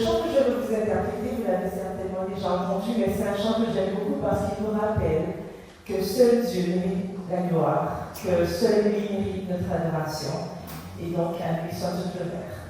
chant que je vais vous interpréter, vous l'avez certainement déjà entendu, mais c'est un chant que j'aime beaucoup parce qu'il nous rappelle que seul Dieu mérite la gloire, que seul lui mérite notre adoration, et donc à lui soit tout l'honneur.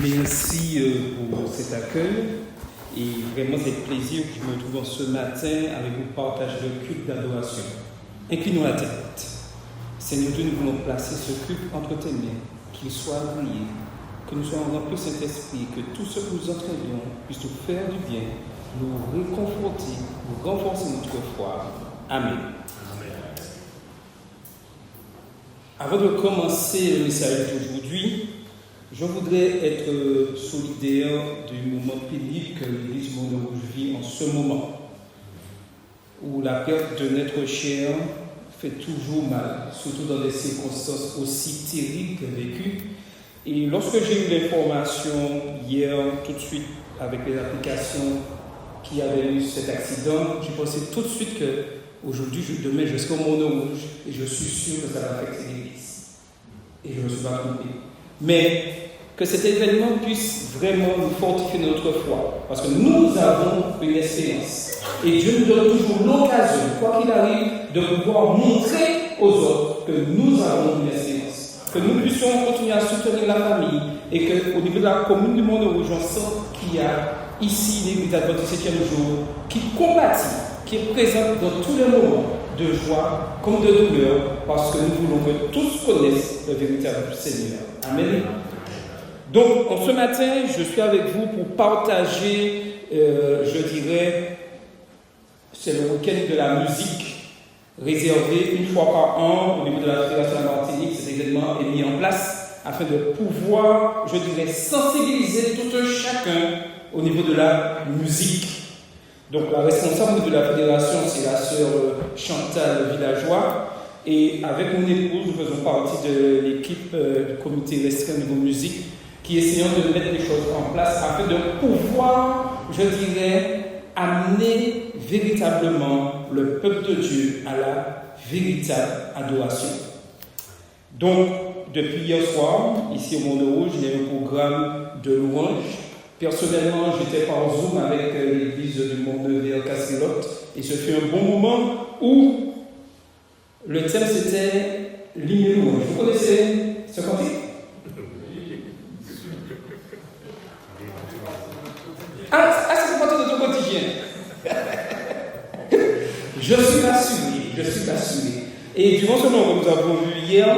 Merci pour cet accueil et vraiment c'est plaisir que je me trouve ce matin avec vous partager le culte d'adoration. Inclinons la tête. Seigneur Dieu, nous voulons placer ce culte entre tes mains, qu'il soit agréé, que nous soyons remplis de Saint-Esprit, que tout ce que nous entraînions puisse nous faire du bien, nous réconforter, nous renforcer notre foi. Amen. Avant de commencer le message d'aujourd'hui, je voudrais être solidaire du moment pénible que l'Église Monde Rouge vit en ce moment, où la perte de notre cher fait toujours mal, surtout dans des circonstances aussi terribles que vécues. Et lorsque j'ai eu l'information hier, tout de suite, avec les applications qui avaient eu cet accident, j'ai pensé tout de suite que aujourd'hui, demain, je serai au Monde Rouge et je suis sûr que ça va affecter l'Église. Et je ne me suis pas trompé. Mais que cet événement puisse vraiment nous fortifier notre foi. Parce que nous avons une espérance. Et Dieu nous donne toujours l'occasion, quoi qu'il arrive, de pouvoir montrer aux autres que nous avons une espérance. Que nous puissions continuer à soutenir la famille. Et qu'au niveau de la commune du Monde Rouge, on sent qu'il y a ici l'Église adventiste du 7e jour qui compatit, qui est présente dans tous les moments de joie comme de douleur, parce que nous voulons que tous connaissent le véritable Seigneur. Amen. Donc, en ce matin, je suis avec vous pour partager, je dirais, c'est le week-end de la musique, réservé une fois par an au niveau de la Fédération de la Martinique. Cet événement est mis en place afin de pouvoir, je dirais, sensibiliser tout un chacun au niveau de la musique. Donc la responsable de la fédération, c'est la sœur Chantal Villageois. Et avec mon épouse, nous faisons partie de l'équipe du comité restreint niveau musique qui essayons de mettre les choses en place afin de pouvoir, je dirais, amener véritablement le peuple de Dieu à la véritable adoration. Donc, depuis hier soir, ici au Monde Rouge, il y a un programme de louange. Personnellement, j'étais par Zoom avec l'église du Monde vers Casselotte et ce fut un bon moment où le thème c'était l'hymne louange. Vous connaissez ce cantique? C'est le cantique de ton quotidien. Je suis rassuré. Et durant ce moment que nous avons vu hier,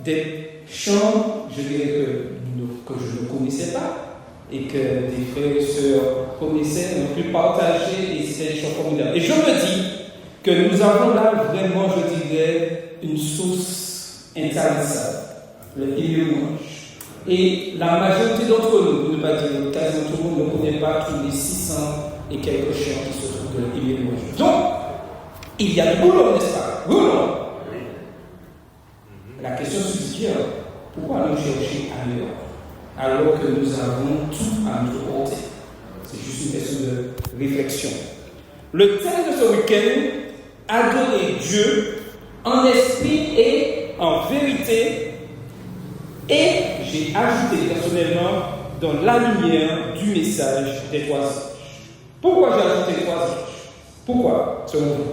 des chants, je dirais que je ne connaissais pas, et que des frères et sœurs connaissaient, ont pu partager, et c'était des chants formidables. Et je me dis que nous avons là vraiment, je dirais, une source intarissable, le hymne louange. Et la majorité d'entre nous, pour ne pas dire quasiment tout le monde, ne connaît pas tous les 600 et quelques chants qui se trouvent dans le hymne louange. Donc, il y a du boulot, n'est-ce pas? Oui ou non? La question subsidiaire, pourquoi nous chercher ailleurs alors que nous avons tout à notre portée? C'est juste une question de réflexion. Le thème de ce week-end, adorer Dieu en esprit et en vérité, et j'ai ajouté personnellement dans la lumière du message des 3 anges. Pourquoi j'ai ajouté les 3 anges? Pourquoi, selon vous?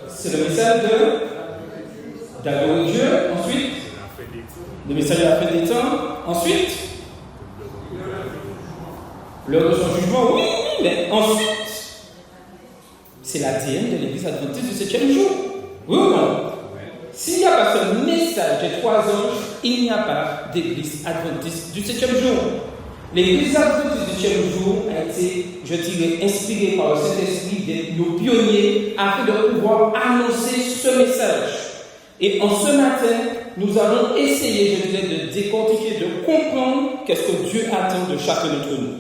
C'est le message d'adorer Dieu, ensuite le message de la fin des temps, ensuite l'heure de son jugement, oui, mais ensuite c'est l'ADN de l'Église adventiste du 7e jour. Oui ou non? S'il n'y a pas ce message des 3 anges, il n'y a pas d'Église adventiste du 7e jour. L'Église adventiste du 7e jour a été, je dirais, inspirée par le Saint-Esprit d'être nos pionniers afin de pouvoir annoncer ce message. Et en ce matin, nous allons essayer, je dirais, de décortiquer, de comprendre qu'est-ce que Dieu attend de chacun d'entre nous.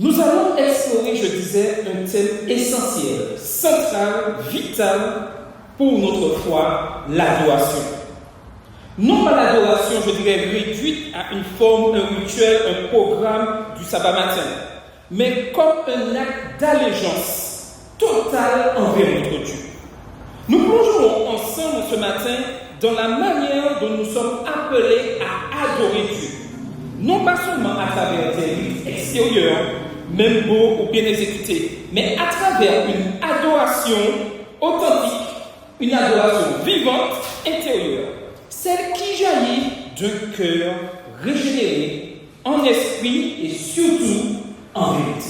Nous allons explorer, je disais, un thème essentiel, central, vital pour notre foi, l'adoration. Non pas l'adoration, je dirais, réduite à une forme, un rituel, un programme du sabbat matin, mais comme un acte d'allégeance totale envers notre Dieu. Nous plongerons ensemble ce matin dans la manière dont nous sommes appelés à adorer Dieu. Non pas seulement à travers des rites extérieurs, même beaux ou bien exécutés, mais à travers une adoration authentique, une adoration vivante, intérieure. Celle qui jaillit d'un cœur régénéré, en esprit et surtout en vérité.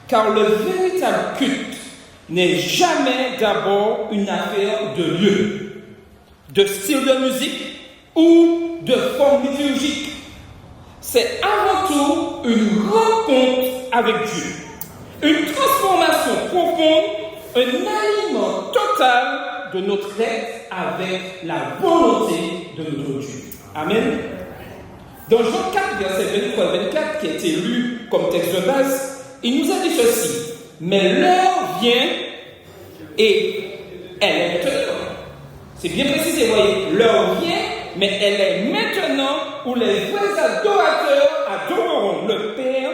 Car le véritable culte n'est jamais d'abord une affaire de lieu, de style de musique ou de forme liturgique. C'est avant tout une rencontre avec Dieu, une transformation profonde un alignement total de notre être avec la volonté de notre Dieu. Amen. Dans Jean 4, verset 23-24, qui a été lu comme texte de base, il nous a dit ceci. Mais l'heure vient et elle est maintenant. C'est bien précisé, vous voyez, l'heure vient, mais elle est maintenant où les vrais adorateurs adoreront le Père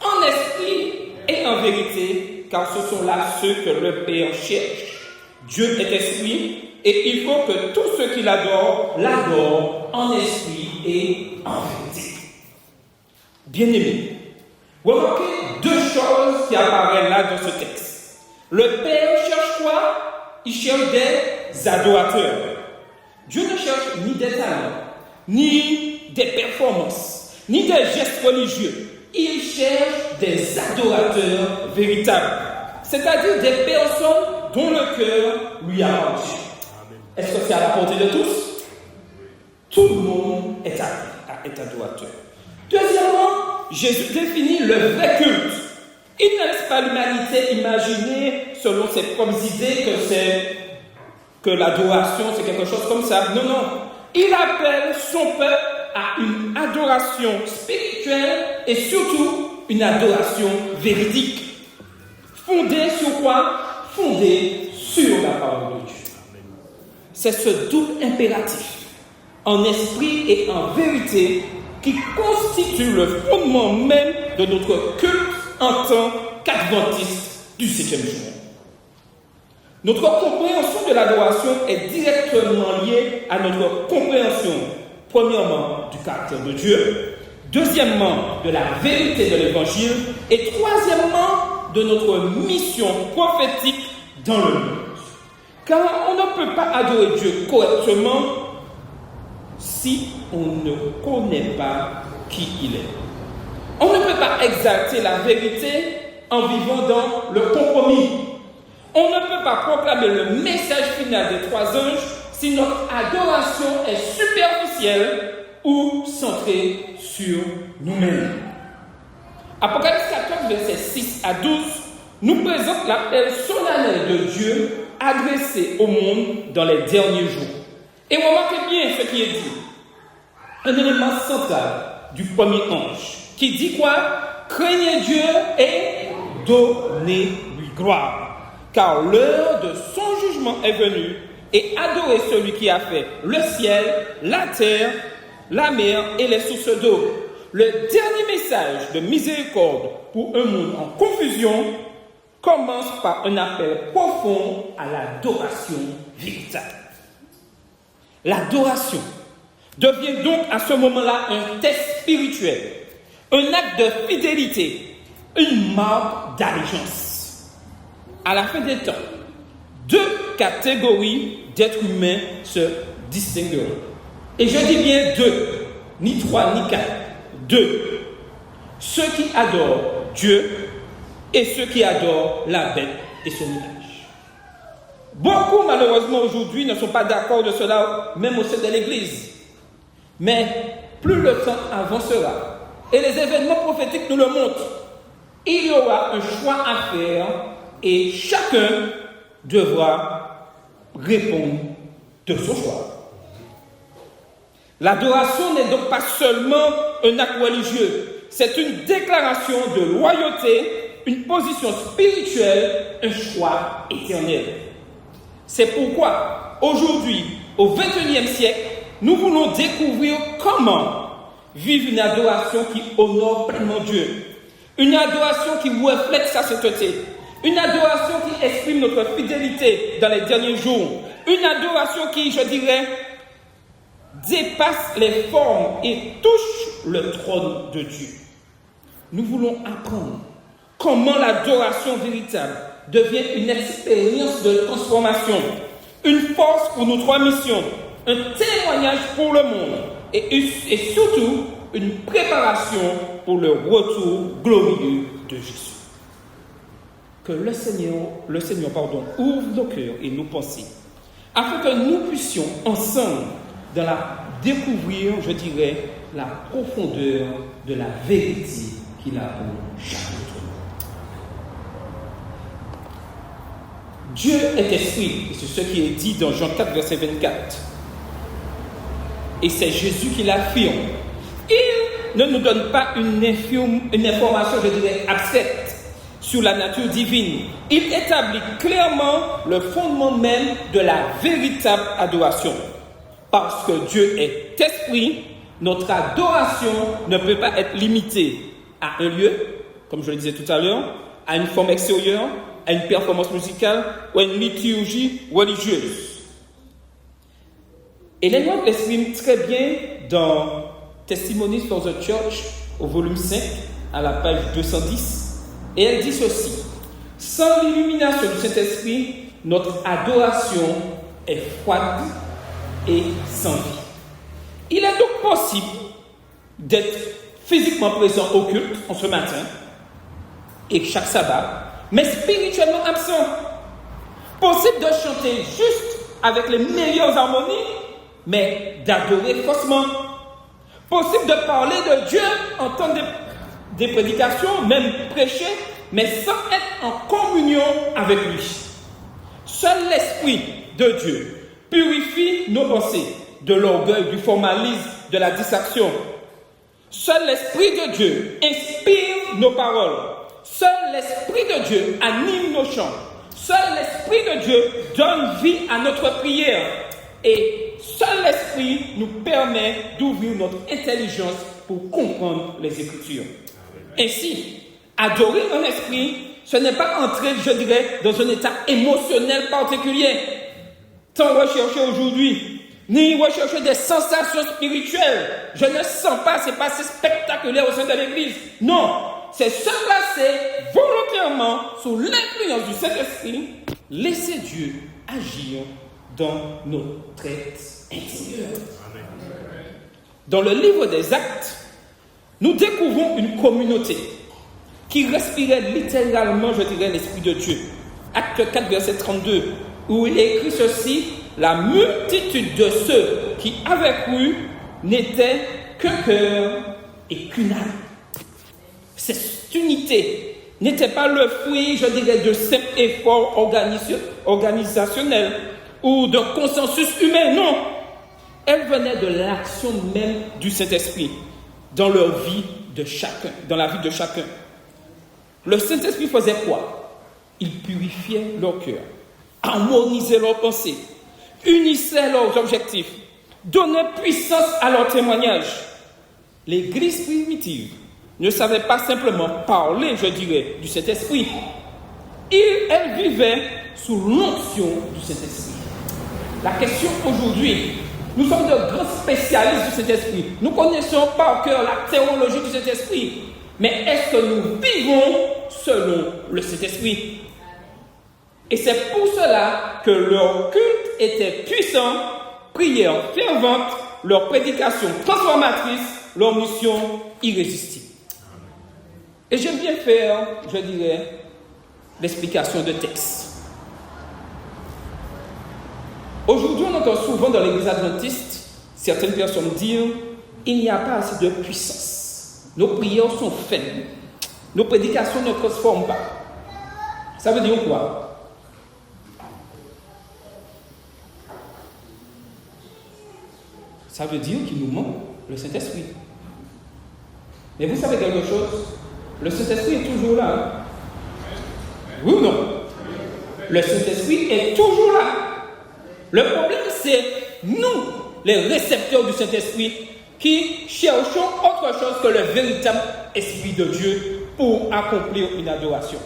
en esprit et en vérité, car ce sont là ceux que le Père cherche. Dieu est esprit et il faut que tous ceux qui l'adorent en esprit et en vérité. Bien-aimés, remarquez deux choses qui apparaissent là dans ce texte. Le Père cherche quoi? Il cherche des adorateurs. Dieu ne cherche ni des talents, ni des performances, ni des gestes religieux. Il cherche des adorateurs véritables, c'est-à-dire des personnes dont le cœur lui appartient. Est-ce que c'est à la portée de tous? Tout le monde est adorateur. Deuxièmement, Jésus définit le vrai culte. Il ne laisse pas l'humanité imaginer, selon ses propres idées, que l'adoration, c'est quelque chose comme ça. Non, non. Il appelle son peuple à une adoration spirituelle et surtout une adoration véridique. Fondée sur quoi? Fondée sur la parole de Dieu. C'est ce double impératif, en esprit et en vérité, qui constitue le fondement même de notre culte en tant qu'adventistes du 7e jour. Notre compréhension de l'adoration est directement liée à notre compréhension, premièrement, du caractère de Dieu, deuxièmement, de la vérité de l'Évangile, et troisièmement, de notre mission prophétique dans le monde. Car on ne peut pas adorer Dieu correctement si on ne connaît pas qui il est. On ne peut pas exalter la vérité en vivant dans le compromis. On ne peut pas proclamer le message final des trois anges si notre adoration est superficielle ou centrée sur nous-mêmes. Apocalypse 14, versets 6 à 12, nous présente l'appel solennel de Dieu adressé au monde dans les derniers jours. Et remarquez bien ce qui est dit. Un élément central du premier ange qui dit quoi? Craignez Dieu et donnez-lui gloire, car l'heure de son jugement est venue, et adorez celui qui a fait le ciel, la terre, la mer et les sources d'eau. Le dernier message de miséricorde pour un monde en confusion commence par un appel profond à l'adoration véritable. L'adoration devient donc à ce moment-là un test spirituel, un acte de fidélité, une marque d'allégeance. À la fin des temps, deux catégories d'êtres humains se distingueront. Et je dis bien deux, ni trois, ni quatre, deux. Ceux qui adorent Dieu et ceux qui adorent la bête et son image. Beaucoup, malheureusement, aujourd'hui, ne sont pas d'accord de cela, même au sein de l'Église. Mais plus le temps avancera, et les événements prophétiques nous le montrent, il y aura un choix à faire, et chacun devra répondre de son choix. L'adoration n'est donc pas seulement un acte religieux, c'est une déclaration de loyauté, une position spirituelle, un choix éternel. C'est pourquoi, aujourd'hui, au XXIe siècle, nous voulons découvrir comment vivre une adoration qui honore pleinement Dieu, une adoration qui reflète sa sainteté, une adoration qui exprime notre fidélité dans les derniers jours, une adoration qui, je dirais, dépasse les formes et touche le trône de Dieu. Nous voulons apprendre comment l'adoration véritable devient une expérience de transformation, une force pour nos trois missions, un témoignage pour le monde et surtout une préparation pour le retour glorieux de Jésus. Que le Seigneur ouvre nos cœurs et nos pensées afin que nous puissions ensemble découvrir, je dirais, la profondeur de la vérité qu'il a pour chaque d'entre Dieu est esprit, et c'est ce qui est dit dans Jean 4, verset 24. Et c'est Jésus qui l'affirme. Il ne nous donne pas une information, je dirais, abstraite sur la nature divine. Il établit clairement le fondement même de la véritable adoration. Parce que Dieu est esprit, notre adoration ne peut pas être limitée à un lieu, comme je le disais tout à l'heure, à une forme extérieure, à une performance musicale ou à une liturgie religieuse. Ellen White l'exprime très bien dans Testimonies for the Church, au volume 5, à la page 210, et elle dit ceci: sans l'illumination du Saint-Esprit, notre adoration est froide et sans vie. Il est donc possible d'être physiquement présent au culte en ce matin et chaque sabbat, mais spirituellement absent. Possible de chanter juste avec les meilleures harmonies, mais d'adorer faussement. Possible de parler de Dieu, entendre des prédications, même prêcher, mais sans être en communion avec lui. Seul l'Esprit de Dieu purifie nos pensées de l'orgueil, du formalisme, de la distraction. Seul l'Esprit de Dieu inspire nos paroles. Seul l'Esprit de Dieu anime nos chants. Seul l'Esprit de Dieu donne vie à notre prière. Et seul l'Esprit nous permet d'ouvrir notre intelligence pour comprendre les Écritures. Ainsi, adorer un esprit, ce n'est pas entrer, je dirais, dans un état émotionnel particulier, sans rechercher aujourd'hui, ni rechercher des sensations spirituelles. Je ne sens pas, c'est pas assez spectaculaire au sein de l'Église. Non, c'est se placer volontairement sous l'influence du Saint-Esprit, laisser Dieu agir dans notre être intérieur. Dans le livre des Actes, nous découvrons une communauté qui respirait littéralement, je dirais, l'Esprit de Dieu. Acte 4, verset 32, où il est écrit ceci: la multitude de ceux qui avaient cru n'était qu'un cœur et qu'une âme. Cette unité n'était pas le fruit, je dirais, de simples efforts organisationnels ou de consensus humain, non. Elle venait de l'action même du Saint-Esprit dans leur vie de chacun, dans la vie de chacun. Le Saint-Esprit faisait quoi? Il purifiait leur cœur, harmonisait leurs pensées, unissait leurs objectifs, donnait puissance à leur témoignage. L'Église primitive ne savait pas simplement parler, je dirais, du Saint-Esprit. Elle vivait sous l'onction du Saint-Esprit. La question aujourd'hui, nous sommes de grands spécialistes du Saint-Esprit. Nous connaissons par cœur la théologie du Saint-Esprit. Mais est-ce que nous vivons selon le Saint-Esprit? Et c'est pour cela que leur culte était puissant, prière fervente, leur prédication transformatrice, leur mission irrésistible. Et j'aime bien faire, je dirais, l'explication de texte. Aujourd'hui, on entend souvent dans l'église adventiste certaines personnes dire: il n'y a pas assez de puissance. Nos prières sont faibles. Nos prédications ne transforment pas. Ça veut dire quoi? Ça veut dire qu'il nous manque le Saint-Esprit. Mais vous savez quelque chose? Le Saint-Esprit est toujours là. Oui ou non? Le Saint-Esprit est toujours là. Le problème, c'est nous, les récepteurs du Saint-Esprit, qui cherchons autre chose que le véritable Esprit de Dieu pour accomplir une adoration.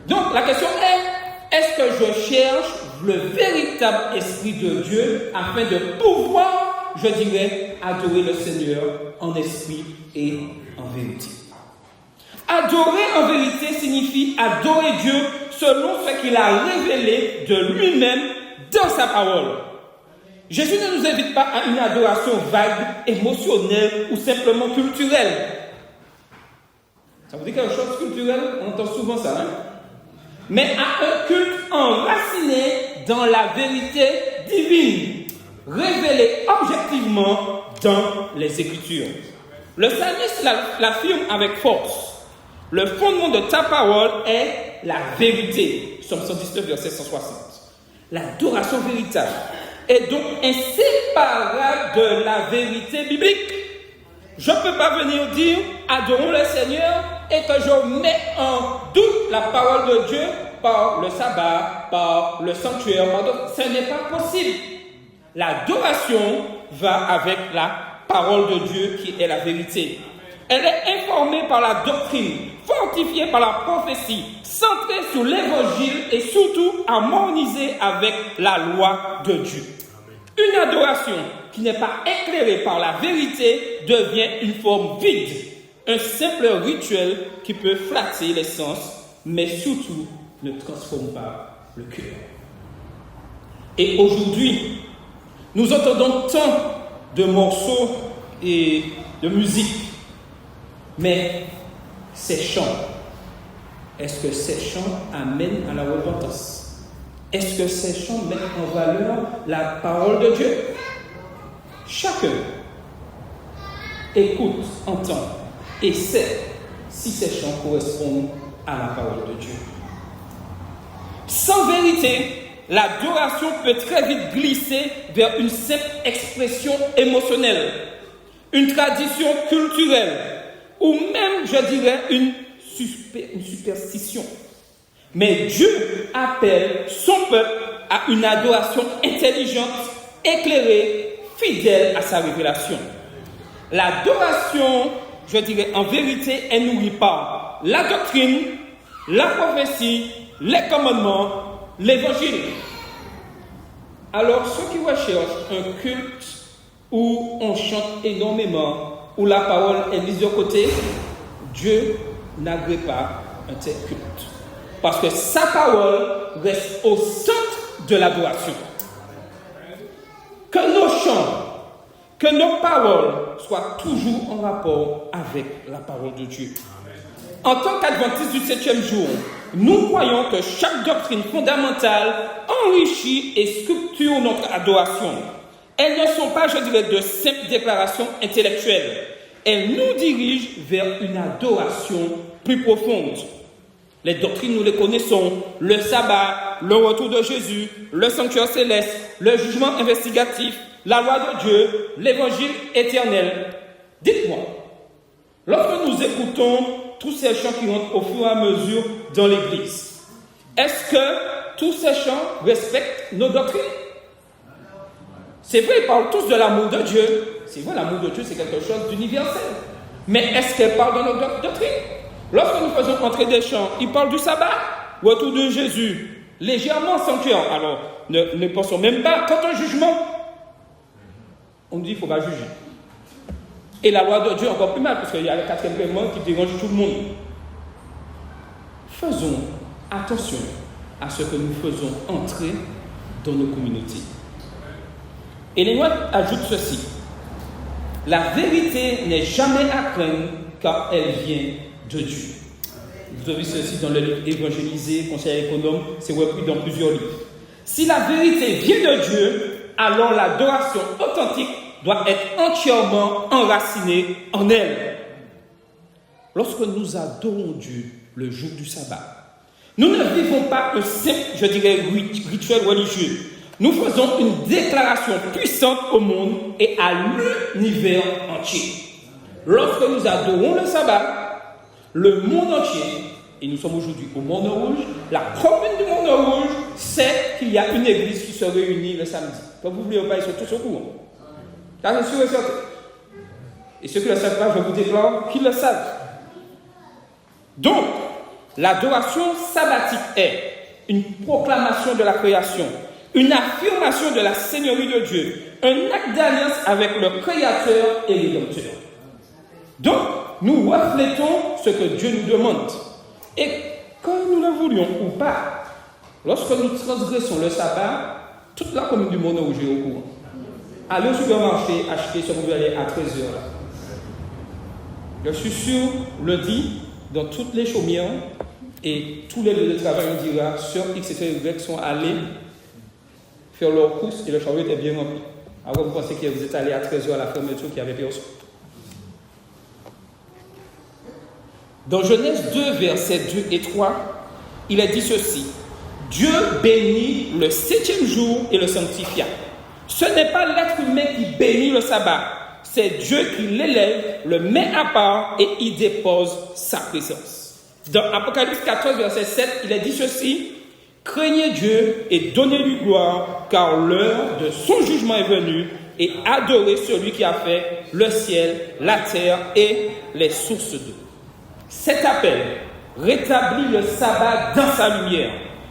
Donc, la question est-ce que je cherche le véritable Esprit de Dieu afin de pouvoir, je dirais, adorer le Seigneur en esprit et en vérité? Adorer en vérité signifie adorer Dieu selon ce qu'il a révélé de lui-même dans sa parole. Jésus ne nous invite pas à une adoration vague, émotionnelle ou simplement culturelle. Ça vous dit quelque chose culturel? On entend souvent ça, hein? Mais à un culte enraciné dans la vérité divine, révélée objectivement dans les Écritures. Le psalmiste l'affirme avec force. Le fondement de ta parole est la vérité. Psaume 119, verset 160. L'adoration véritable est donc inséparable de la vérité biblique. Je ne peux pas venir dire « adorons le Seigneur » et que je mets en doute la parole de Dieu par le sabbat, par le sanctuaire. Ce n'est pas possible. L'adoration va avec la parole de Dieu qui est la vérité. Elle est informée par la doctrine, fortifiée par la prophétie, centrée sur l'évangile et surtout harmonisée avec la loi de Dieu. Une adoration qui n'est pas éclairée par la vérité devient une forme vide, un simple rituel qui peut flatter les sens, mais surtout ne transforme pas le cœur. Et aujourd'hui, nous entendons tant de morceaux et de musique, mais ces chants, est-ce que ces chants amènent à la repentance? Est-ce que ces chants mettent en valeur la parole de Dieu? Chacun écoute, entend et sait si ces chants correspondent à la parole de Dieu. Sans vérité, l'adoration peut très vite glisser vers une simple expression émotionnelle, une tradition culturelle, ou même, je dirais, une superstition. Mais Dieu appelle son peuple à une adoration intelligente, éclairée, fidèle à sa révélation. L'adoration, je dirais, en vérité, est nourrie par la doctrine, la prophétie, les commandements, l'évangile. Alors, ceux qui recherchent un culte où on chante énormément, où la parole est mise de côté, Dieu n'agrée pas un tel culte. Parce que sa parole reste au centre de l'adoration. Que nos chants, que nos paroles soient toujours en rapport avec la parole de Dieu. En tant qu'adventistes du 7e jour, nous croyons que chaque doctrine fondamentale enrichit et structure notre adoration. Elles ne sont pas, je dirais, de simples déclarations intellectuelles. Elles nous dirigent vers une adoration plus profonde. Les doctrines, nous les connaissons, le sabbat, le retour de Jésus, le sanctuaire céleste, le jugement investigatif, la loi de Dieu, l'évangile éternel. Dites-moi, lorsque nous écoutons tous ces chants qui rentrent au fur et à mesure dans l'Église, est-ce que tous ces chants respectent nos doctrines? C'est vrai, ils parlent tous de l'amour de Dieu. C'est vrai, l'amour de Dieu, c'est quelque chose d'universel. Mais est-ce qu'elles parlent de nos doctrines? Lorsque nous faisons entrer des chants, ils parlent du sabbat, retour de Jésus, légèrement sanctuaire. Alors, ne pensons même pas, quand un jugement, on dit qu'il ne faut pas juger. Et la loi de Dieu, encore plus mal, parce qu'il y a le 4e commandement qui dérange tout le monde. Faisons attention à ce que nous faisons entrer dans nos communautés. Et les lois ajoutent ceci. La vérité n'est jamais à craindre car elle vient de Dieu. Vous avez ceci dans le livre Évangéliser, Conseil économe, c'est repris dans plusieurs livres. Si la vérité vient de Dieu, alors l'adoration authentique doit être entièrement enracinée en elle. Lorsque nous adorons Dieu le jour du sabbat, nous ne vivons pas un simple, je dirais, rituel religieux. Nous faisons une déclaration puissante au monde et à l'univers entier. Lorsque nous adorons le sabbat, le monde entier, et nous sommes aujourd'hui au Monde Rouge, la commune du Monde Rouge sait qu'il y a une église qui se réunit le samedi. Quand vous ne voulez pas, ils sont tous au courant. Car je suis sûr et certain. Et ceux qui ne le savent pas, je vous déclare qu'ils le savent. Donc, l'adoration sabbatique est une proclamation de la création, une affirmation de la Seigneurie de Dieu, un acte d'alliance avec le Créateur et Rédempteur. Donc, nous reflétons ce que Dieu nous demande. Et quand nous le voulions ou pas, lorsque nous transgressons le sabbat, toute la commune du Monde Rouge est au courant. Allez au supermarché, acheter ce que vous allez à 13h. Je suis sûr, le dit, dans toutes les chaumières et tous les lieux de travail, on dira, sœurs X et Y sont allés faire leurs courses et le chariot était bien rempli. Alors vous pensez que vous êtes allés à 13h à la fermeture qu'il y avait personne. Dans Genèse 2, versets 2 et 3, il est dit ceci. Dieu bénit le 7e jour et le sanctifia. Ce n'est pas l'être humain qui bénit le sabbat, c'est Dieu qui l'élève, le met à part et y dépose sa présence. Dans Apocalypse 14, verset 7, il est dit ceci: craignez Dieu et donnez-lui gloire, car l'heure de son jugement est venue, et adorez celui qui a fait le ciel, la terre et les sources d'eau. Cet appel rétablit le sabbat dans sa lumière,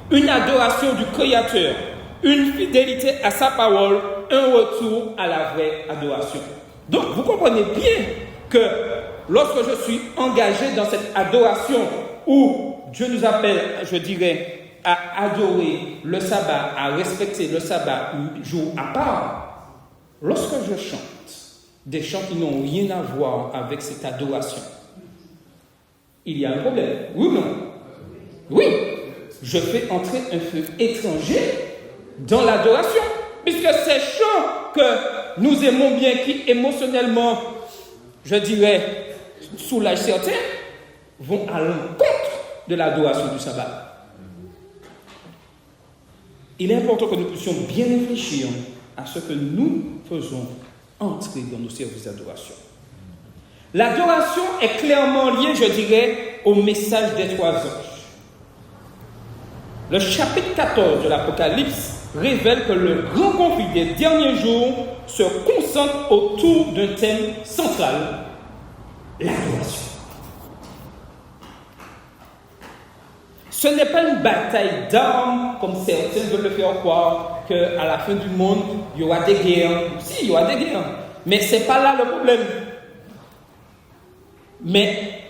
une adoration du Créateur, une fidélité à sa parole, un retour à la vraie adoration. Donc, vous comprenez bien que lorsque je suis engagé dans cette adoration où Dieu nous appelle, je dirais, à adorer le sabbat, à respecter le sabbat un jour à part, lorsque je chante des chants qui n'ont rien à voir avec cette adoration, il y a un problème. Oui ou non? Oui. Je fais entrer un feu étranger dans l'adoration, puisque ces chants que nous aimons bien, qui émotionnellement, je dirais, soulagent certains, vont à l'encontre de l'adoration du sabbat. Il est important que nous puissions bien réfléchir à ce que nous faisons entrer dans nos services d'adoration. L'adoration est clairement liée, je dirais, au message des 3 anges. Le chapitre 14 de l'Apocalypse révèle que le grand conflit des derniers jours se concentre autour d'un thème central, l'adoration. Ce n'est pas une bataille d'armes, comme certains veulent le faire croire, qu'à la fin du monde, il y aura des guerres. Si, il y aura des guerres. Mais ce n'est pas là le problème. Mais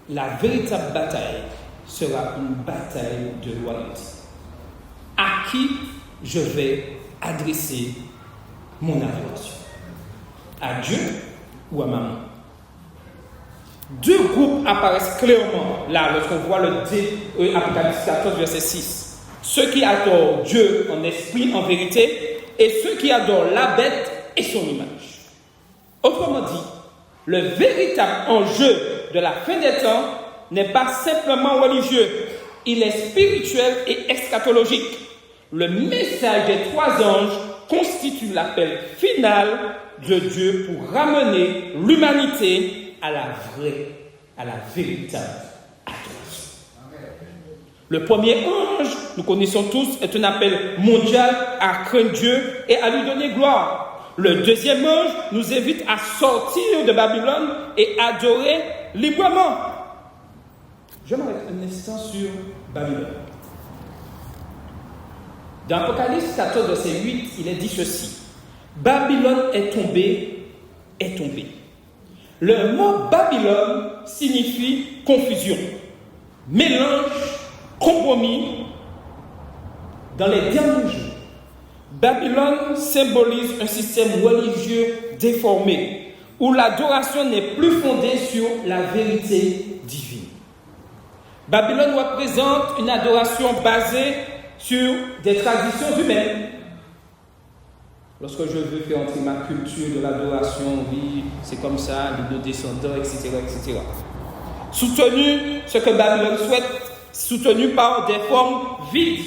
la véritable bataille sera une bataille de loyauté. À qui je vais adresser mon adoration? À Dieu ou à maman? 2 groupes apparaissent clairement là lorsqu'on voit le Apocalypse 14, verset 6. Ceux qui adorent Dieu en esprit, en vérité, et ceux qui adorent la bête et son image. Autrement dit, le véritable enjeu de la fin des temps n'est pas simplement religieux, il est spirituel et eschatologique. Le message des 3 anges constitue l'appel final de Dieu pour ramener l'humanité à la vraie, à la véritable adoration. Le premier ange, nous connaissons tous, est un appel mondial à craindre Dieu et à lui donner gloire. Le deuxième ange nous invite à sortir de Babylone et adorer librement. Je m'arrête un instant sur Babylone. Dans Apocalypse 14, verset 8, il est dit ceci: Babylone est tombée, est tombée. Le mot Babylone signifie confusion, mélange, compromis. Dans les derniers jours, Babylone symbolise un système religieux déformé, où l'adoration n'est plus fondée sur la vérité divine. Babylone représente une adoration basée sur des traditions humaines. Lorsque je veux faire entrer ma culture de l'adoration, oui, c'est comme ça, nos descendants, etc., etc. Soutenu, ce que Babylone souhaite, soutenu par des formes vides.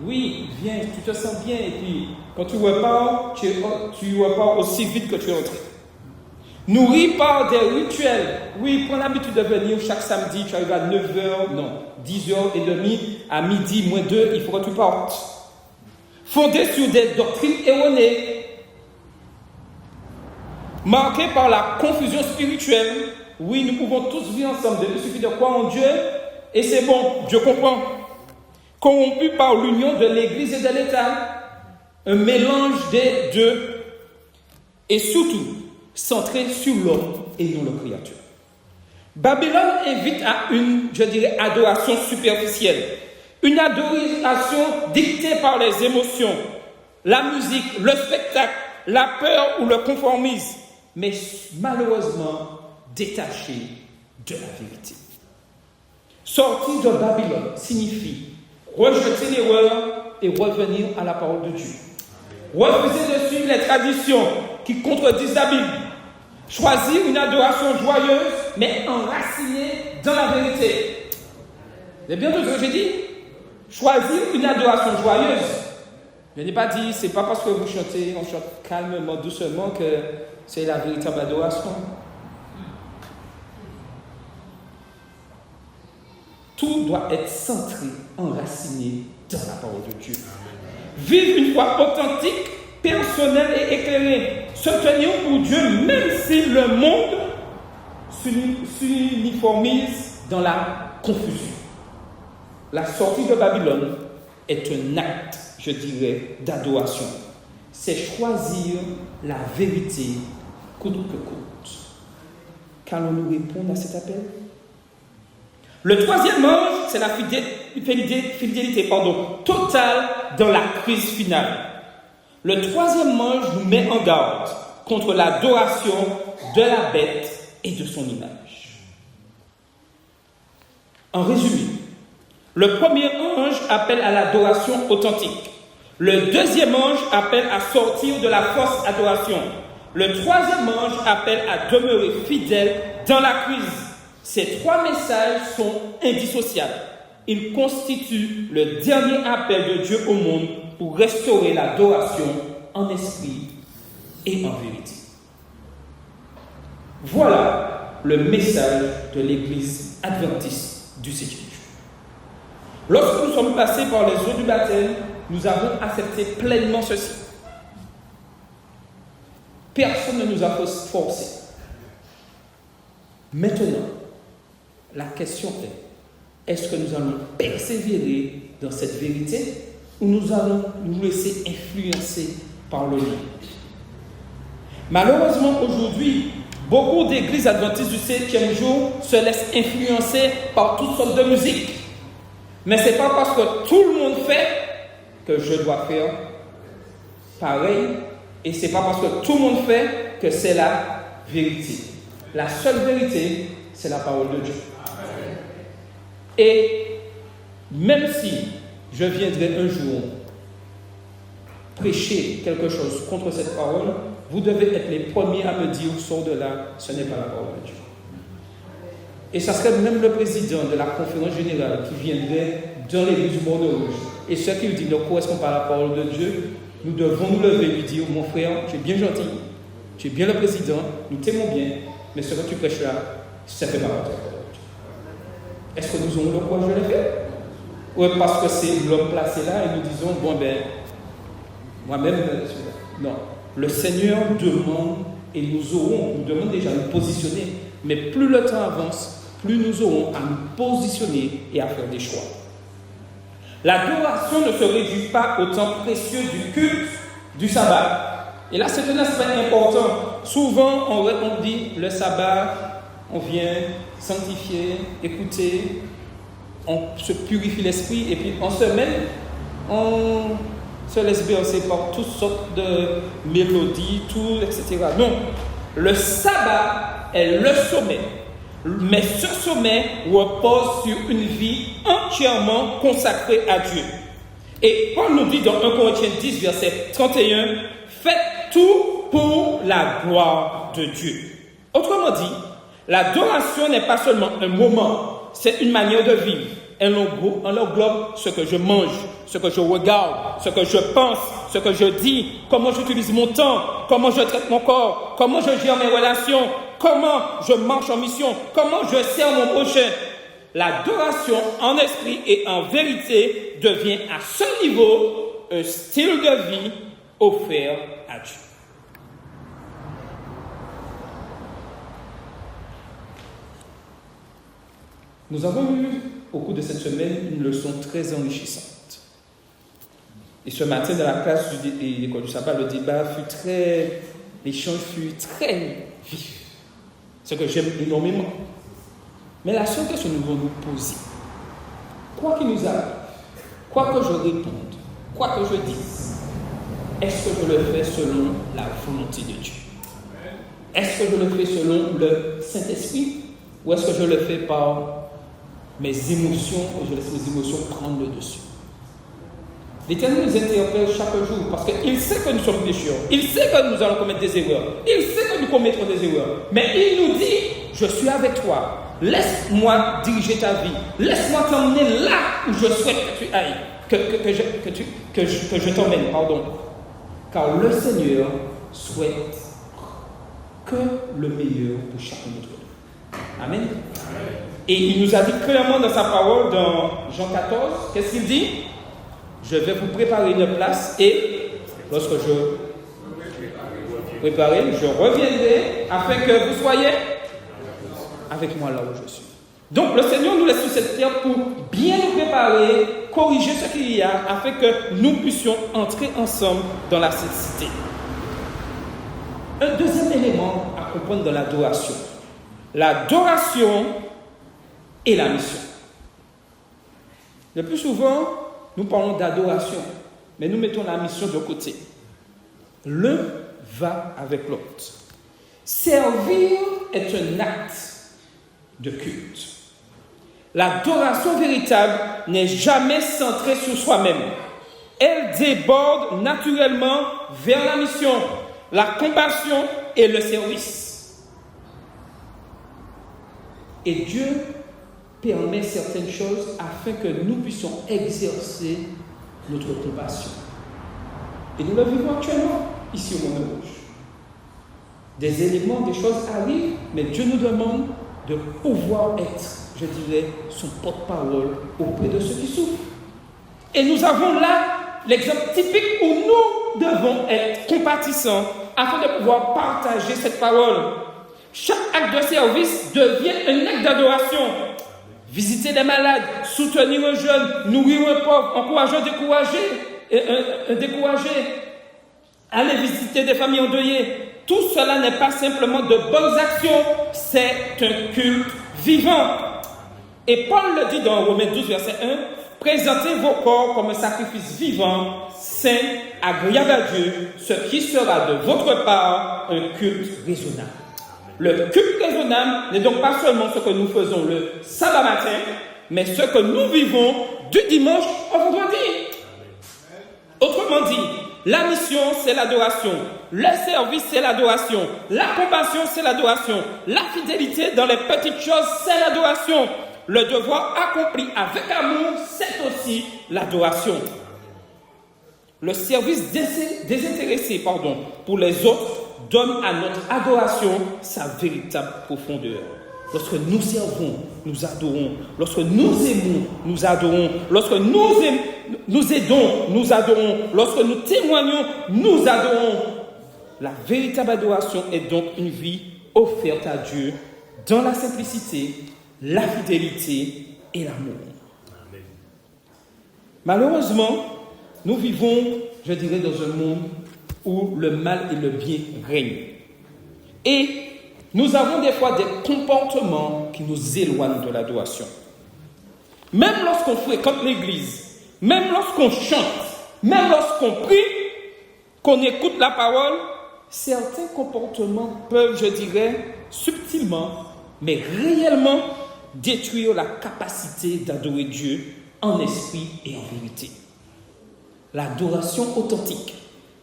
Oui, viens, tu te sens bien, et puis quand tu repars, tu repars aussi vite que tu es entré. Nourri par des rituels. Oui, prends l'habitude de venir chaque samedi, tu arrives à 9h, non, 10h30, à midi, moins 2, il faut que tu partes. Fondé sur des doctrines erronées, marqué par la confusion spirituelle. Oui, nous pouvons tous vivre ensemble, il suffit de croire en Dieu, et c'est bon, Dieu comprend. Corrompu par l'union de l'Église et de l'État, un mélange des deux, et surtout, centré sur l'homme et non le Créateur. Babylone invite à une, je dirais, adoration superficielle. Une adoration dictée par les émotions, la musique, le spectacle, la peur ou le conformisme, mais malheureusement détachée de la vérité. Sortir de Babylone signifie rejeter l'erreur et revenir à la parole de Dieu. Refuser de suivre les traditions qui contredisent la Bible. Choisir une adoration joyeuse, mais enracinée dans la vérité. Vous avez bien entendu ce que j'ai dit? Choisir une adoration joyeuse. Je n'ai pas dit, c'est pas parce que vous chantez, on chante calmement, doucement, que c'est la véritable adoration. Tout doit être centré, enraciné dans la parole de Dieu. Vivre une foi authentique, personnelle et éclairée. Se tenir pour Dieu, même si le monde s'uniformise dans la confusion. La sortie de Babylone est un acte, je dirais, d'adoration. C'est choisir la vérité coûte que coûte. Qu'allons-nous répondre à cet appel? Le troisième ange, c'est la fidélité totale dans la crise finale. Le troisième ange nous met en garde contre l'adoration de la bête et de son image. En résumé, le premier ange appelle à l'adoration authentique. Le deuxième ange appelle à sortir de la fausse adoration. Le troisième ange appelle à demeurer fidèle dans la crise. Ces trois messages sont indissociables. Ils constituent le dernier appel de Dieu au monde pour restaurer l'adoration en esprit et en vérité. Voilà le message de l'Église adventiste du 7e jour. Lorsque nous sommes passés par les eaux du baptême, nous avons accepté pleinement ceci. Personne ne nous a forcé. Maintenant, la question est, est-ce que nous allons persévérer dans cette vérité ou nous allons nous laisser influencer par le monde? Malheureusement, aujourd'hui, beaucoup d'églises adventistes du 7e jour se laissent influencer par toutes sortes de musique. Mais ce n'est pas parce que tout le monde fait que je dois faire pareil. Et ce n'est pas parce que tout le monde fait que c'est la vérité. La seule vérité, c'est la parole de Dieu. Et même si je viendrai un jour prêcher quelque chose contre cette parole, vous devez être les premiers à me dire, sort de là, ce n'est pas la parole de Dieu. Et ça serait même le président de la conférence générale qui viendrait dans l'église du Bordeaux-Rouge. Et ce qui lui dit ne correspond pas à la parole de Dieu, nous devons nous lever et lui dire, mon frère, tu es bien gentil, tu es bien le président, nous t'aimons bien, mais ce que tu prêches là, ça fait pas partie de la parole de Dieu. Est-ce que nous aurons le courage de le faire? Ou parce que c'est l'homme placé là et nous disons, bon ben, moi-même, non. Le Seigneur demande et nous demande déjà de nous positionner, mais plus le temps avance, plus nous aurons à nous positionner et à faire des choix. L'adoration ne se réduit pas au temps précieux du culte du sabbat. Et là, c'est un aspect important. Souvent, on dit le sabbat, on vient sanctifier, écouter, on se purifie l'esprit, et puis en semaine, on se laisse bercer par toutes sortes de mélodies, etc. Non, le sabbat est le sommet. Mais ce sommet repose sur une vie entièrement consacrée à Dieu. Et Paul nous dit dans 1 Corinthiens 10, verset 31, « Faites tout pour la gloire de Dieu. » Autrement dit, l'adoration n'est pas seulement un moment, c'est une manière de vivre. Elle englobe ce que je mange, ce que je regarde, ce que je pense, ce que je dis, comment j'utilise mon temps, comment je traite mon corps, comment je gère mes relations, comment je marche en mission, comment je sers mon prochain. L'adoration en esprit et en vérité devient à ce niveau un style de vie offert à Dieu. Nous avons eu au cours de cette semaine une leçon très enrichissante. Et ce matin, dans la classe de l'école du sabbat, l'échange fut très vif. Ce que j'aime énormément. Mais la seule question que nous devons nous poser, quoi qu'il nous arrive, quoi que je réponde, quoi que je dise, est-ce que je le fais selon la volonté de Dieu? Est-ce que je le fais selon le Saint-Esprit? Ou est-ce que je le fais par mes émotions et je laisse mes émotions prendre le dessus? L'Éternel nous interpelle chaque jour parce qu'il sait que nous sommes pécheurs. Il sait que nous allons commettre des erreurs. Il sait que nous commettrons des erreurs. Mais il nous dit, je suis avec toi. Laisse-moi diriger ta vie. Laisse-moi t'emmener là où je souhaite que tu ailles. Que je t'emmène, pardon. Car le Seigneur souhaite que le meilleur pour chacun d'entre nous. Amen. Et il nous a dit clairement dans sa parole, dans Jean 14, qu'est-ce qu'il dit? Je vais vous préparer une place et lorsque je préparerai, je reviendrai afin que vous soyez avec moi là où je suis. Donc le Seigneur nous laisse sur cette terre pour bien nous préparer, corriger ce qu'il y a afin que nous puissions entrer ensemble dans la cécité. Un deuxième élément à comprendre dans l'adoration. L'adoration et la mission. Le plus souvent, nous parlons d'adoration, mais nous mettons la mission de côté. L'un va avec l'autre. Servir est un acte de culte. L'adoration véritable n'est jamais centrée sur soi-même. Elle déborde naturellement vers la mission, la compassion et le service. Et Dieu permet certaines choses afin que nous puissions exercer notre compassion. Et nous le vivons actuellement, ici au Mont Rouge. Des éléments, des choses arrivent, mais Dieu nous demande de pouvoir être, je dirais, son porte-parole auprès de ceux qui souffrent. Et nous avons là l'exemple typique où nous devons être compatissants afin de pouvoir partager cette parole. Chaque acte de service devient un acte d'adoration. Visiter les malades, soutenir un jeune, nourrir un pauvre, encourager un découragé, aller visiter des familles endeuillées. Tout cela n'est pas simplement de bonnes actions, c'est un culte vivant. Et Paul le dit dans Romains 12, verset 1, « Présentez vos corps comme un sacrifice vivant, saint, agréable à Dieu, ce qui sera de votre part un culte raisonnable. » Le culte raisonnable n'est donc pas seulement ce que nous faisons le sabbat matin, mais ce que nous vivons du dimanche au vendredi. Autrement dit, la mission, c'est l'adoration. Le service, c'est l'adoration. La compassion, c'est l'adoration. La fidélité dans les petites choses, c'est l'adoration. Le devoir accompli avec amour, c'est aussi l'adoration. Le service désintéressé, pour les autres donne à notre adoration sa véritable profondeur. Lorsque nous servons, nous adorons. Lorsque nous aimons, nous adorons. Lorsque nous aidons, nous adorons. Lorsque nous témoignons, nous adorons. La véritable adoration est donc une vie offerte à Dieu dans la simplicité, la fidélité et l'amour. Amen. Malheureusement, nous vivons, je dirais, dans un monde où le mal et le bien règnent. Et nous avons des fois des comportements qui nous éloignent de l'adoration. Même lorsqu'on fréquente l'église, même lorsqu'on chante, même lorsqu'on prie, qu'on écoute la parole, certains comportements peuvent, je dirais, subtilement, mais réellement, détruire la capacité d'adorer Dieu en esprit et en vérité. L'adoration authentique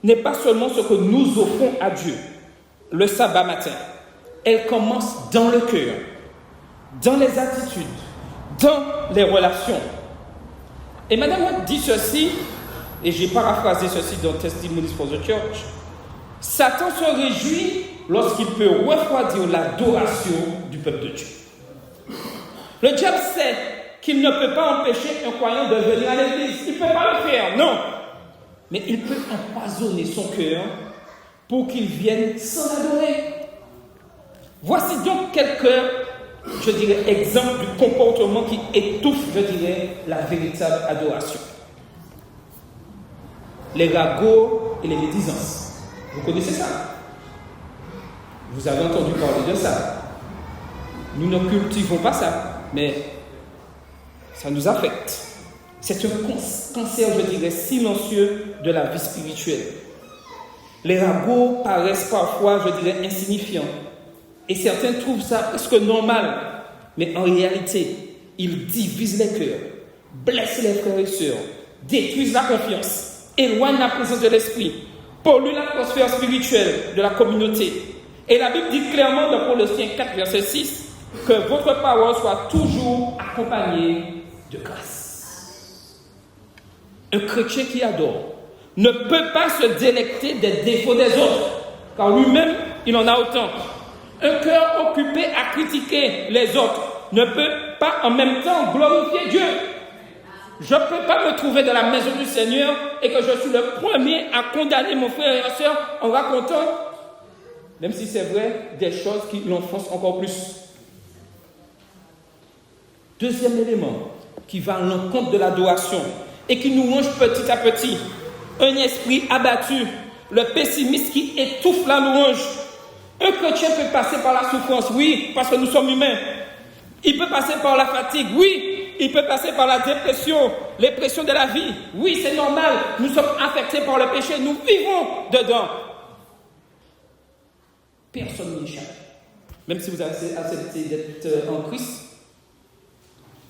n'est pas seulement ce que nous offrons à Dieu le sabbat matin. Elle commence dans le cœur, dans les attitudes, dans les relations. Et Madame White dit ceci, et j'ai paraphrasé ceci dans Testimonies for the Church. Satan se réjouit lorsqu'il peut refroidir l'adoration du peuple de Dieu. Le diable sait qu'il ne peut pas empêcher un croyant de venir à l'église. Il ne peut pas le faire, non. Mais il peut empoisonner son cœur pour qu'il vienne sans adorer. Voici donc quelques, je dirais, exemples du comportement qui étouffe, je dirais, la véritable adoration. Les ragots et les médisances. Vous connaissez ça? Vous avez entendu parler de ça. Nous ne cultivons pas ça, mais ça nous affecte. C'est un cancer, je dirais, silencieux de la vie spirituelle. Les ragots paraissent parfois, je dirais, insignifiants. Et certains trouvent ça presque normal. Mais en réalité, ils divisent les cœurs, blessent les frères et sœurs, détruisent la confiance, éloignent la présence de l'esprit, polluent l'atmosphère spirituelle de la communauté. Et la Bible dit clairement dans Colossiens 4, verset 6, que votre parole soit toujours accompagnée de grâce. Un chrétien qui adore ne peut pas se délecter des défauts des autres, car lui-même, il en a autant. Un cœur occupé à critiquer les autres ne peut pas en même temps glorifier Dieu. Je ne peux pas me trouver dans la maison du Seigneur et que je suis le premier à condamner mon frère et ma soeur en racontant, même si c'est vrai, des choses qui l'enfoncent encore plus. Deuxième élément qui va à l'encontre de l'adoration et qui nous range petit à petit, un esprit abattu, le pessimiste qui étouffe la louange. Un chrétien peut passer par la souffrance, oui, parce que nous sommes humains. Il peut passer par la fatigue, oui. Il peut passer par la dépression, les pressions de la vie. Oui, c'est normal. Nous sommes affectés par le péché. Nous vivons dedans. Personne n'y échappe. Même si vous avez accepté d'être en Christ,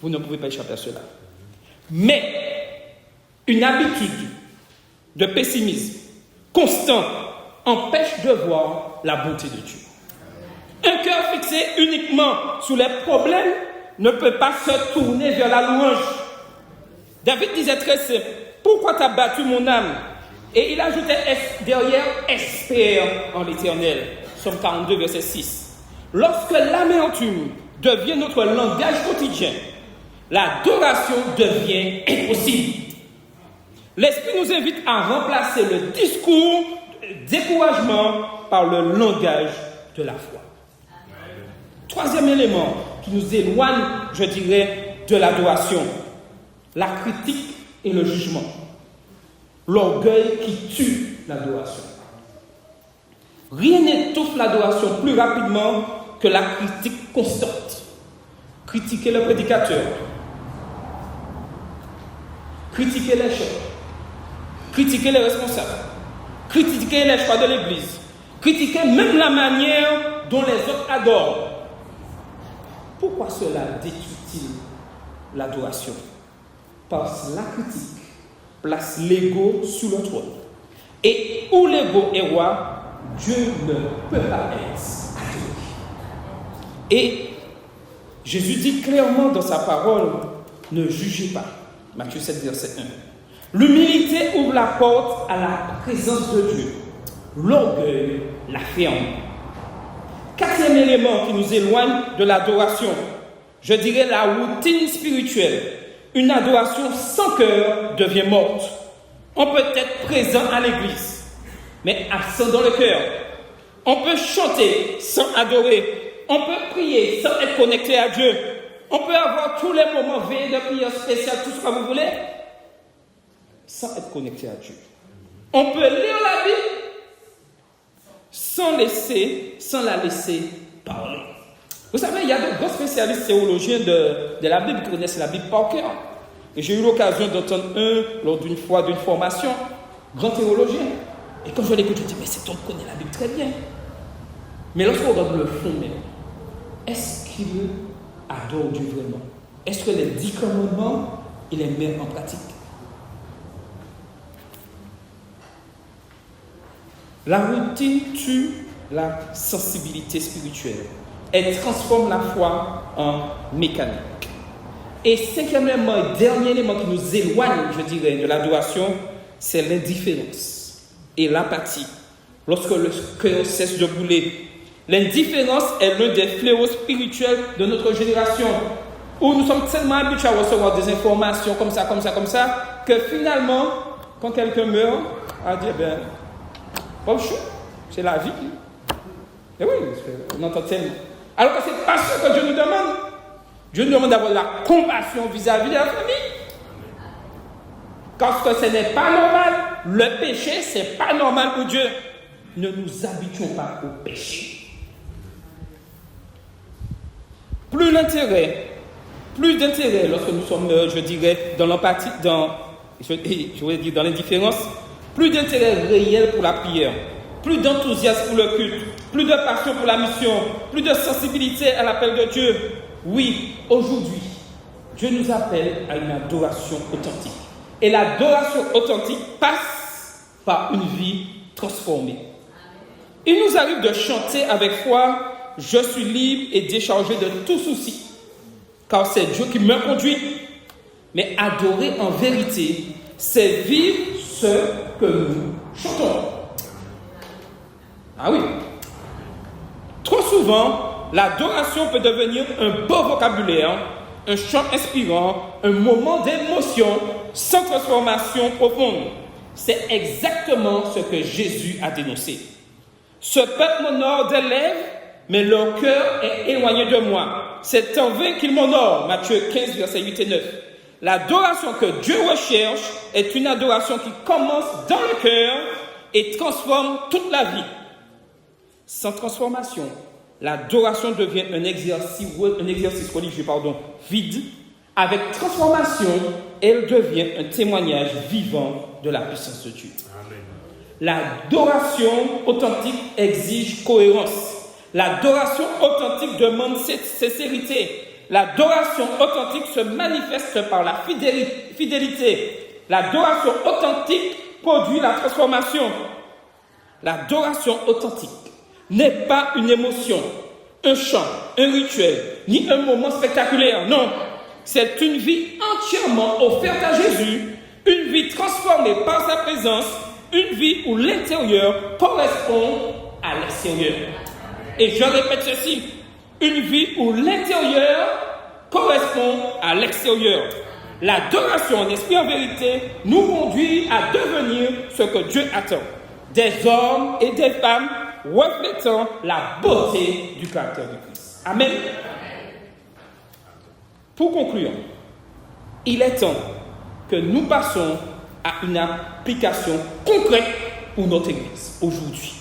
vous ne pouvez pas échapper à cela. Mais une habitude de pessimisme constant empêche de voir la bonté de Dieu. Un cœur fixé uniquement sur les problèmes ne peut pas se tourner vers la louange. David disait très simple, « Pourquoi t'as battu mon âme ?» Et il ajoutait derrière, « Espère en l'Éternel » Psaume 42, verset 6. Lorsque l'amertume devient notre langage quotidien, l'adoration devient impossible. L'Esprit nous invite à remplacer le discours de découragement par le langage de la foi. Troisième élément qui nous éloigne, je dirais, de l'adoration, la critique et le jugement. L'orgueil qui tue l'adoration. Rien n'étouffe l'adoration plus rapidement que la critique constante. Critiquer le prédicateur, critiquer les chefs, critiquer les responsables, critiquer les choix de l'Église, critiquer même la manière dont les autres adorent. Pourquoi cela détruit-il l'adoration? Parce que la critique place l'ego sous le trône. Et où l'ego est roi, Dieu ne peut pas être adoré. Et Jésus dit clairement dans sa parole, ne jugez pas. Matthieu 7, verset 1. L'humilité ouvre la porte à la présence de Dieu. L'orgueil la ferme. Quatrième élément qui nous éloigne de l'adoration, je dirais la routine spirituelle. Une adoration sans cœur devient morte. On peut être présent à l'église, mais absent dans le cœur. On peut chanter sans adorer. On peut prier sans être connecté à Dieu. On peut avoir tous les moments veillés de prière spéciale, tout ce que vous voulez, sans être connecté à Dieu. On peut lire la Bible sans la laisser parler. Vous savez, il y a de grands spécialistes théologiens de la Bible qui connaissent la Bible par cœur. Et j'ai eu l'occasion d'entendre un lors d'une formation, grand théologien. Et quand je l'écoute, je dis, mais cet homme connaît la Bible très bien. Mais lorsqu'on regarde le fond même, est-ce qu'il adore Dieu vraiment? Est-ce que les 10 commandements, il les met en pratique? La routine tue la sensibilité spirituelle. Elle transforme la foi en mécanique. Et cinquièmement et dernier élément qui nous éloigne, je dirais, de l'adoration, c'est l'indifférence et l'apathie. Lorsque le cœur cesse de brûler, l'indifférence est l'un des fléaux spirituels de notre génération, où nous sommes tellement habitués à recevoir des informations comme ça, que finalement, quand quelqu'un meurt, on dit, c'est la vie. Et oui, on entend tellement. Alors que ce n'est pas ce que Dieu nous demande. Dieu nous demande d'avoir de la compassion vis-à-vis de la famille. Parce que ce n'est pas normal. Le péché, ce n'est pas normal pour Dieu. Ne nous habituons pas au péché. Plus d'intérêt lorsque nous sommes, je dirais, dans l'empathie, dans l'indifférence, plus d'intérêt réel pour la prière, plus d'enthousiasme pour le culte, plus de passion pour la mission, plus de sensibilité à l'appel de Dieu. Oui, aujourd'hui, Dieu nous appelle à une adoration authentique. Et l'adoration authentique passe par une vie transformée. Il nous arrive de chanter avec foi je suis libre et déchargé de tout souci, car c'est Dieu qui me conduit. Mais adorer en vérité, c'est vivre ce que nous chantons. Ah oui. Trop souvent, l'adoration peut devenir un beau vocabulaire, un chant inspirant, un moment d'émotion sans transformation profonde. C'est exactement ce que Jésus a dénoncé. Ce peuple m'honore des lèvres, mais leur cœur est éloigné de moi. C'est en vain qu'ils m'honorent. Matthieu 15, versets 8 et 9. L'adoration que Dieu recherche est une adoration qui commence dans le cœur et transforme toute la vie. Sans transformation, l'adoration devient un exercice religieux vide. Avec transformation, elle devient un témoignage vivant de la puissance de Dieu. Amen. L'adoration authentique exige cohérence. L'adoration authentique demande sincérité. L'adoration authentique se manifeste par la fidélité. L'adoration authentique produit la transformation. L'adoration authentique n'est pas une émotion, un chant, un rituel, ni un moment spectaculaire. Non, c'est une vie entièrement offerte à Jésus, une vie transformée par sa présence, une vie où l'intérieur correspond à l'extérieur. Et je répète ceci, une vie où l'intérieur correspond à l'extérieur. L'adoration en esprit en vérité nous conduit à devenir ce que Dieu attend. Des hommes et des femmes reflétant la beauté du caractère de Christ. Amen. Pour conclure, il est temps que nous passons à une application concrète pour notre Église aujourd'hui.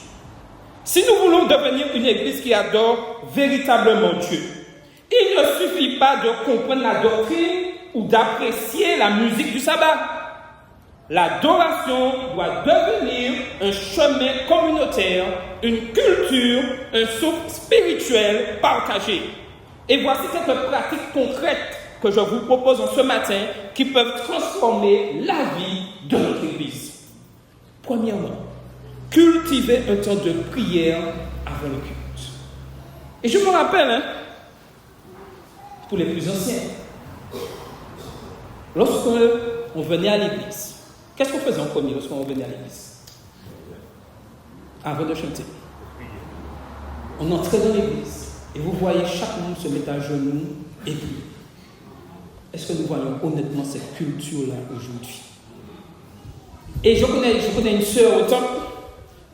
Si nous voulons devenir une Église qui adore véritablement Dieu, il ne suffit pas de comprendre la doctrine ou d'apprécier la musique du sabbat. L'adoration doit devenir un chemin communautaire, une culture, un souffle spirituel partagé. Et voici quelques pratiques concrètes que je vous propose en ce matin qui peuvent transformer la vie de notre Église. Premièrement, cultiver un temps de prière avant le culte. Et je me rappelle, pour les plus anciens, lorsqu'on venait à l'église, qu'est-ce qu'on faisait en premier lorsqu'on venait à l'église? Avant de chanter. On entrait dans l'église et vous voyez chaque monde se mettre à genoux et prier. Est-ce que nous voyons honnêtement cette culture-là aujourd'hui? Et je connais une sœur au temple,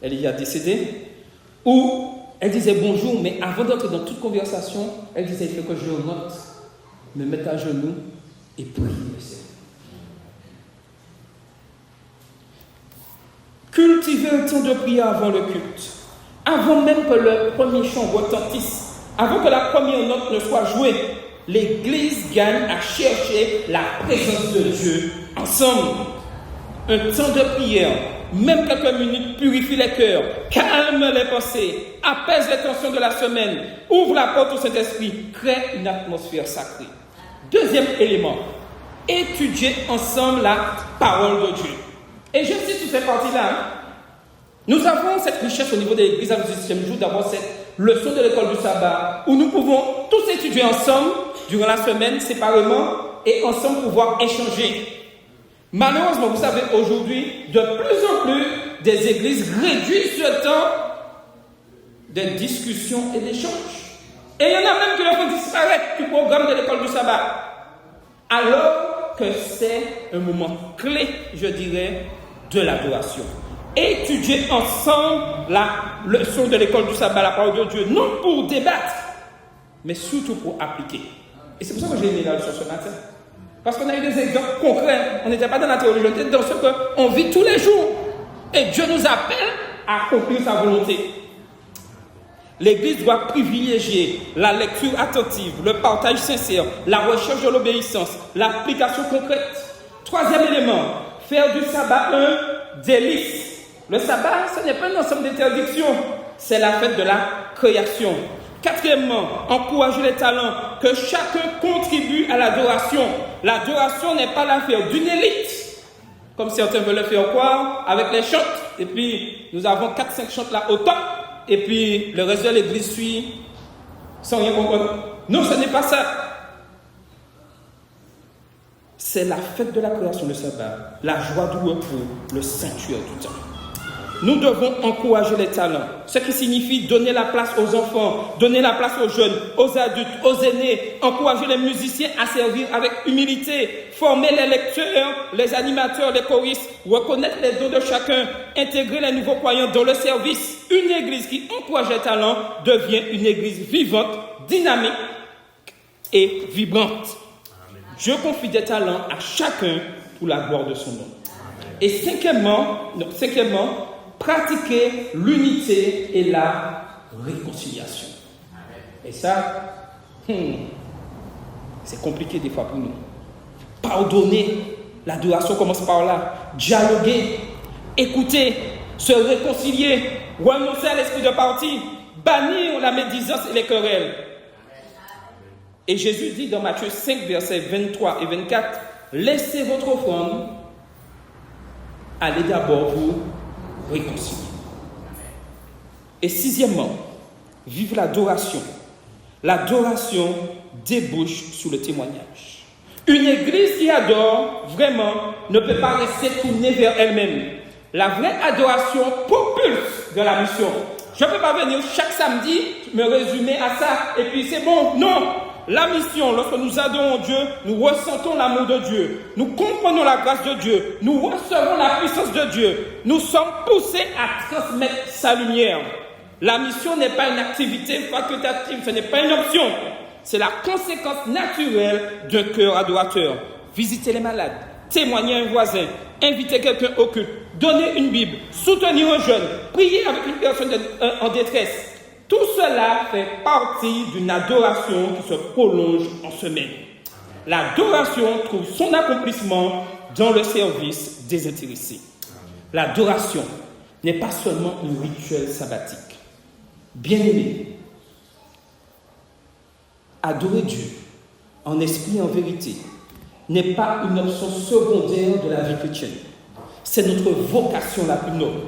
elle y a décédé, où elle disait bonjour, mais avant d'entrer dans toute conversation, elle disait il faut que je rentre, me mettre à genoux et prier le Seigneur. Cultiver un temps de prière avant le culte, avant même que le premier chant retentisse, avant que la première note ne soit jouée. L'Église gagne à chercher la présence de Dieu ensemble. Un temps de prière, même quelques minutes, purifie les cœurs, calme les pensées, apaise les tensions de la semaine, ouvre la porte au Saint-Esprit, crée une atmosphère sacrée. Deuxième élément, étudier ensemble la parole de Dieu. Et je cite toutes ces parties-là. Nous avons cette richesse au niveau de l'Église à le 6e jour d'avoir cette leçon de l'école du sabbat où nous pouvons tous étudier ensemble durant la semaine séparément et ensemble pouvoir échanger. Malheureusement, vous savez, aujourd'hui, de plus en plus, des églises réduisent ce temps des discussions et d'échanges. Et il y en a même qui le font disparaître du programme de l'école du sabbat. Alors que c'est un moment clé, je dirais, de l'adoration. Étudier ensemble la leçon de l'école du sabbat, la parole de Dieu, non pour débattre, mais surtout pour appliquer. Et c'est pour ça que j'ai aimé la leçon ce matin. Parce qu'on a eu des exemples concrets. On n'était pas dans la théologie, on était dans ce qu'on vit tous les jours. Et Dieu nous appelle à accomplir sa volonté. L'Église doit privilégier la lecture attentive, le partage sincère, la recherche de l'obéissance, l'application concrète. Troisième élément, faire du sabbat un délice. Le sabbat, ce n'est pas un ensemble d'interdictions, c'est la fête de la création. Quatrièmement, encourager les talents, que chacun contribue à l'adoration. L'adoration n'est pas l'affaire d'une élite, comme certains veulent le faire croire, avec les chants. Et puis, nous avons 4-5 chants là au top, et puis le reste de l'église suit sans rien comprendre. Non, ce n'est pas ça. C'est la fête de la création, le sabbat, la joie du repos, le sanctuaire du temps. Nous devons encourager les talents, ce qui signifie donner la place aux enfants, donner la place aux jeunes, aux adultes, aux aînés, encourager les musiciens à servir avec humilité, former les lecteurs, les animateurs, les choristes, reconnaître les dons de chacun, intégrer les nouveaux croyants dans le service. Une église qui encourage les talents devient une église vivante, dynamique et vibrante. Dieu confie des talents à chacun pour la gloire de son nom. Et cinquièmement, pratiquer l'unité et la réconciliation. Et ça, c'est compliqué des fois pour nous. Pardonner, l'adoration commence par là. Dialoguer, écouter, se réconcilier, renoncer à l'esprit de parti, bannir la médisance et les querelles. Et Jésus dit dans Matthieu 5, versets 23 et 24, laissez votre offrande, allez d'abord vous réconcilier. Et sixièmement, vive l'adoration. L'adoration débouche sur le témoignage. Une église qui adore vraiment ne peut pas rester tournée vers elle-même. La vraie adoration propulse de la mission. Je ne peux pas venir chaque samedi me résumer à ça et puis c'est bon. Non! La mission, lorsque nous adorons Dieu, nous ressentons l'amour de Dieu. Nous comprenons la grâce de Dieu. Nous recevons la puissance de Dieu. Nous sommes poussés à transmettre sa lumière. La mission n'est pas une activité facultative, ce n'est pas une option. C'est la conséquence naturelle d'un cœur adorateur. Visiter les malades, témoigner à un voisin, inviter quelqu'un au culte, donner une Bible, soutenir un jeune, prier avec une personne en détresse. Tout cela fait partie d'une adoration qui se prolonge en semaine. L'adoration trouve son accomplissement dans le service désintéressé. L'adoration n'est pas seulement un rituel sabbatique. Bien-aimé, adorer Dieu en esprit et en vérité n'est pas une option secondaire de la vie chrétienne. C'est notre vocation la plus noble,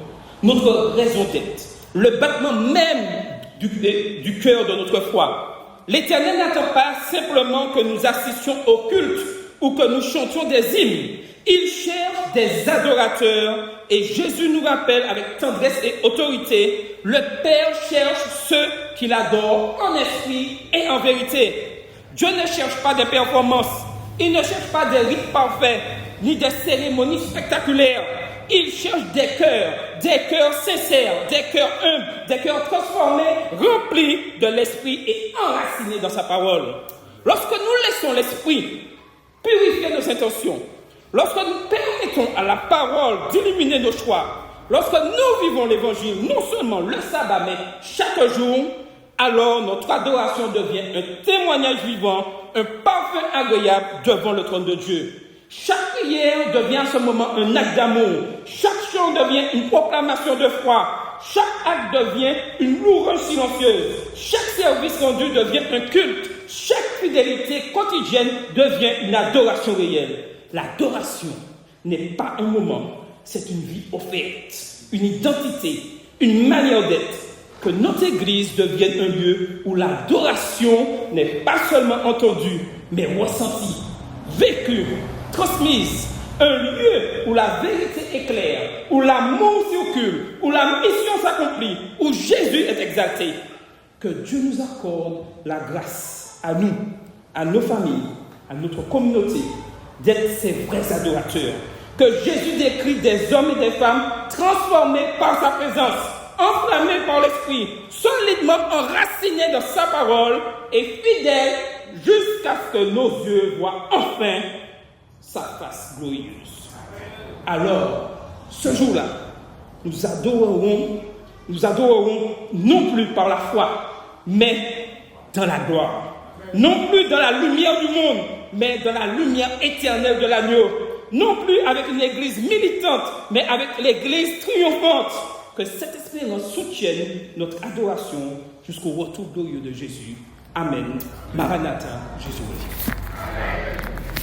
notre raison d'être, le battement même du cœur de notre foi. L'Éternel n'attend pas simplement que nous assistions au culte ou que nous chantions des hymnes. Il cherche des adorateurs et Jésus nous rappelle avec tendresse et autorité, le Père cherche ceux qui l'adorent en esprit et en vérité. Dieu ne cherche pas des performances, il ne cherche pas des rites parfaits, ni des cérémonies spectaculaires. Il cherche des cœurs sincères, des cœurs humbles, des cœurs transformés, remplis de l'esprit et enracinés dans sa parole. Lorsque nous laissons l'esprit purifier nos intentions, lorsque nous permettons à la parole d'illuminer nos choix, lorsque nous vivons l'évangile, non seulement le sabbat, mais chaque jour, alors notre adoration devient un témoignage vivant, un parfum agréable devant le trône de Dieu. Chaque prière devient à ce moment un acte d'amour. Chaque chant devient une proclamation de foi. Chaque acte devient une louange silencieuse. Chaque service rendu devient un culte. Chaque fidélité quotidienne devient une adoration réelle. L'adoration n'est pas un moment, c'est une vie offerte, une identité, une manière d'être. Que notre Église devienne un lieu où l'adoration n'est pas seulement entendue, mais ressentie, vécue, transmise, un lieu où la vérité éclaire, où l'amour circule, où la mission s'accomplit, où Jésus est exalté. Que Dieu nous accorde la grâce à nous, à nos familles, à notre communauté, d'être ces vrais adorateurs. Que Jésus décrit des hommes et des femmes transformés par sa présence, enflammés par l'Esprit, solidement enracinés dans sa parole et fidèles jusqu'à ce que nos yeux voient enfin sa face glorieuse. Alors, ce jour-là, nous adorerons non plus par la foi, mais dans la gloire. Non plus dans la lumière du monde, mais dans la lumière éternelle de l'agneau. Non plus avec une église militante, mais avec l'église triomphante. Que cette espérance soutienne notre adoration jusqu'au retour glorieux de Jésus. Amen. Maranatha, Jésus.